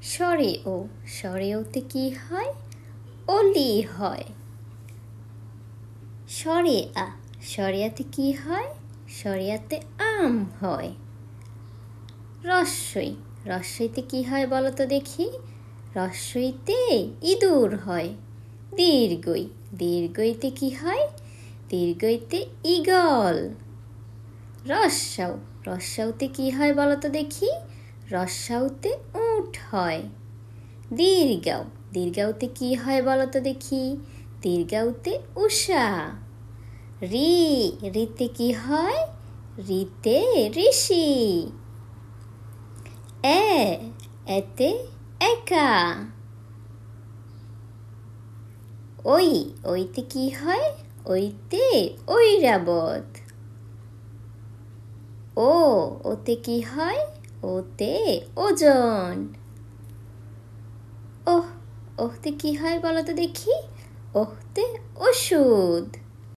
স্বরে ও, স্বরে ওতে কি হয়? অলি হয়। স্বরে আ, স্বরে আতে কি হয়? স্বরে আতে আম হয়। রস্বই, রস্বইতে কি হয় বলো তো দেখি? রস্বইতে ইঁদুর হয়। দীর্ঘই, দীর্ঘইতে কি হয়? দীর্ঘইতে ঈগল। রস্যাউ, রস্যাউতে কি হয় বলো তো দেখি? রস্যাউতে উট হয়। দীর্ঘাউ, দীর্ঘাউতে কি হয় বলো তো দেখি? দীর্ঘাউতে উষা। রি, রিতে কি হয়? রিতে ঋষি। এ, এতে একা। ওই, ওইতে কি হয়? ওইতে ঐরাবত। ও, ওতে কি হয়? ওতে ওজন। ওহ, ওহতে কি হয় বলো তো দেখি? ওহতে ওষুধ।